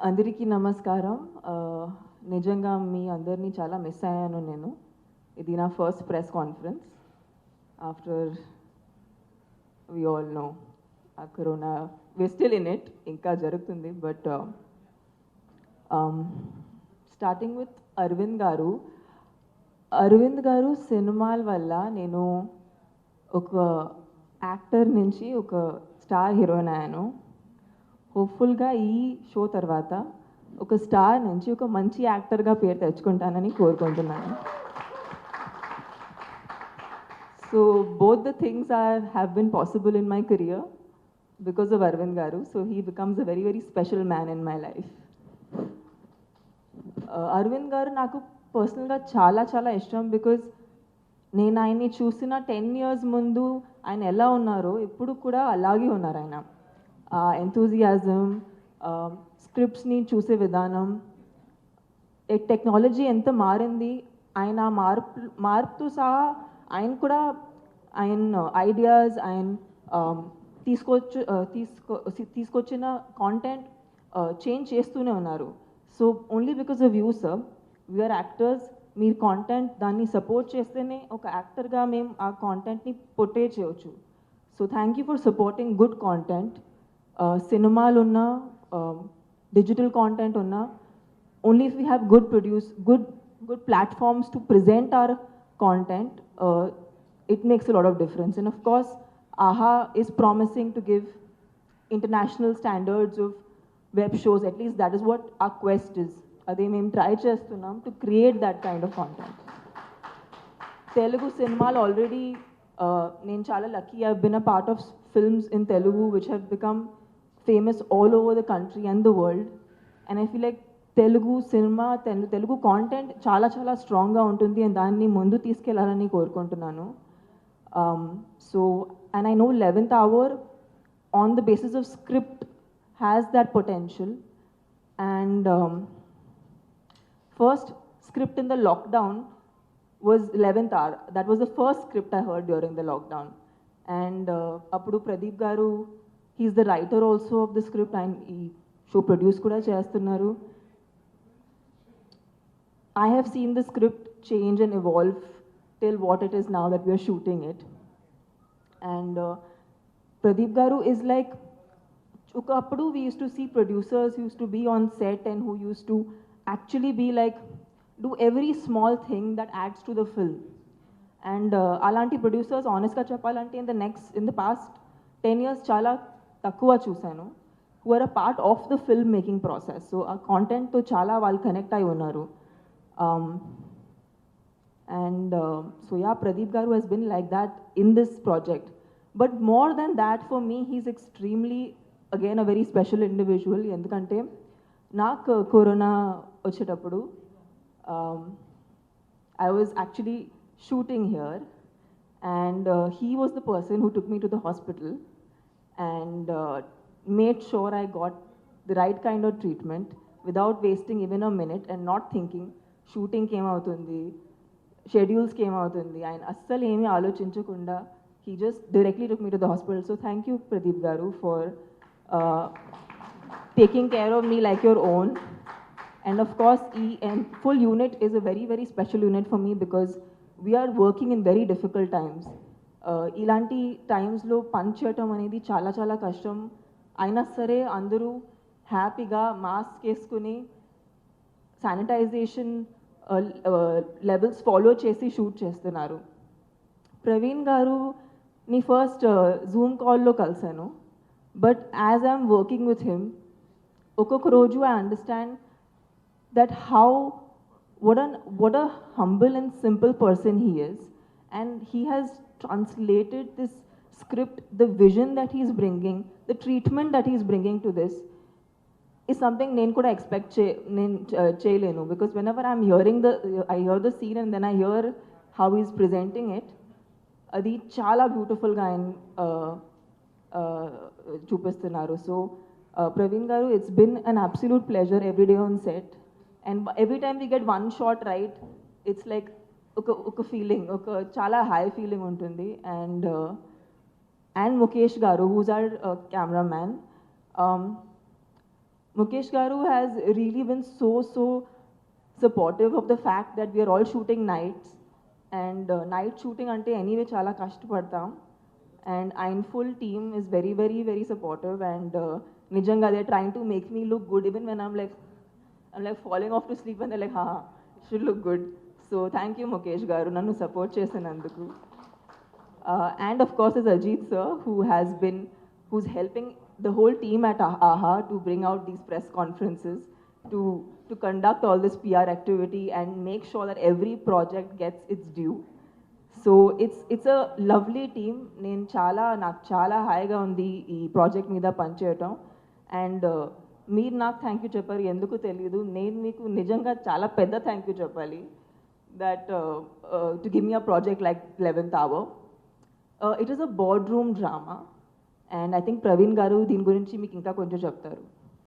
అందరికీ నమస్కారం. నిజంగా మీ అందరినీ చాలా మిస్ అయ్యాను నేను. ఇది నా first press conference after we all know ah corona we still in it, ఇంకా జరుగుతుంది. బట్ స్టార్టింగ్ విత్ అరవింద్ గారు సినిమాల వల్ల నేను ఒక యాక్టర్ నుంచి ఒక స్టార్ హీరోయిన్ అయ్యాను. హోప్ఫుల్గా ఈ షో తర్వాత ఒక స్టార్ నుంచి ఒక మంచి యాక్టర్గా పేరు తెచ్చుకుంటానని కోరుకుంటున్నాను. So both the things have been possible in my career because of Aravind గారు. So he becomes a very very special man in my life. Aravind గారు నాకు పర్సనల్గా చాలా చాలా ఇష్టం బికాజ్ నేను ఆయన్ని చూసిన 10 years ముందు ఆయన ఎలా ఉన్నారో ఇప్పుడు కూడా అలాగే ఉన్నారు ఆయన. ఎంతూజియాజం, స్క్రిప్ట్స్ని చూసే విధానం, టెక్నాలజీ ఎంత మారింది, ఆయన మార్పుతో సహా ఆయన కూడా ఆయన ఐడియాస్, ఆయన తీసుకొచ్చిన కాంటెంట్ చేంజ్ చేస్తూనే ఉన్నారు. So only because of you sir, we are actors. మీరు కాంటెంట్ దాన్ని సపోర్ట్ చేస్తేనే ఒక యాక్టర్గా మేము ఆ కాంటెంట్ని పొట్రే చేయవచ్చు. So thank you for supporting good content. సినిమాలు ఉన్నా, డిజిటల్ కాంటెంట్ ఉన్నా, only if we have good platforms to present our content, it makes a lot of difference. And of course, AHA is promising to give international standards of web shows. At least that is what our quest is. Ade mem try chestunnam to create that kind of content. Telugu cinema already, నేను చాలా lucky. I've been a part of films in Telugu which have become famous all over the country and the world. And I feel like Telugu cinema, Telugu content చాలా చాలా స్ట్రాంగ్గా ఉంటుంది and దాన్ని ముందు తీసుకెళ్లాలని కోరుకుంటున్నాను. So and I know 11th hour on the basis of script has that potential. And first script in the lockdown was 11th hour. That was the first script I heard during the lockdown. And appudu Pradeep garu, he's the writer also of the script and he show produce kuda chestunnaru. I have seen the script change and evolve till what it is now that we are shooting it. And Pradeep garu is like, appudu we used to see producers who used to be on set and who used to actually be like, do every small thing that adds to the film. And alanti producers honest ga cheppalante in the past 10 years chala takkuva chusanu, who are a part of the film making process. So our content to chala వాళ్ళు connect అయి ఉన్నారు. So yeah, Pradeep garu has been like that in this project. But more than that, for me, he's extremely, again, a very special individual. ఎందుకంటే నాకు corona వచ్చేటప్పుడు I was actually shooting here, and he was the person who took me to the hospital and made sure I got the right kind of treatment without wasting even a minute and not thinking షూటింగ్కి ఏమవుతుంది, షెడ్యూల్స్కి ఏమవుతుంది, ఆయన అస్సలు ఏమీ ఆలోచించకుండా he just directly took me to the hospital. So thank you, Pradeep garu, for taking care of me like your own. And of course, and full unit is a very very special unit for me because we are working in very difficult times. ఇలాంటి టైమ్స్లో పని చేయటం అనేది చాలా చాలా కష్టం. అయినా సరే అందరూ హ్యాపీగా మాస్క్ వేసుకుని శానిటైజేషన్ లెవెల్స్ ఫాలో చేసి షూట్ చేస్తున్నారు. ప్రవీణ్ గారుని ఫస్ట్ జూమ్ కాల్లో కలిసాను. But as I'm working with him, ఒక్కొక్క రోజు I understand that what a humble and simple person he is, and he has translated this script, the vision that he's bringing, the treatment that he's bringing to this is something నేను కూడా expect చేయలేను. Because whenever I'm hearing I hear the scene and then I hear how he's presenting it, అది చాలా బ్యూటిఫుల్గా ఆయన చూపిస్తున్నారు. So Praveen గారు, it's been an absolute pleasure every day on set. And every time we get one shot right, it's like oka feeling, oka chala high feeling untundi. And Mukesh garu, who's our cameraman, Mukesh Garu has really been so supportive of the fact that we are all shooting nights, and night shooting ante anyway chala kashtapadtam, and I'm full team is very supportive, and nijanga they're trying to make me look good even when I'm like falling off to sleep, and they're like, haha, should look good. So thank you, Mukesh Garu, nannu support chesinanduku. And of course, is Ajit sir, who's helping the whole team at AHA to bring out these press conferences, to conduct all this PR activity and make sure that every project gets its due. So it's a lovely team. నాకు చాలా హాయిగా ఉంది ఈ project మీద పనిచేయటం. And మీరు నాకు thank you చెప్పారు, ఎందుకు తెలియదు. నేను మీకు నిజంగా చాలా పెద్ద థ్యాంక్ యూ చెప్పాలి, that to give me a project like 11th Hour. It is a boardroom drama, and I think Praveen Garu దీని గురించి మీకు ఇంకా కొంచెం చెప్తారు.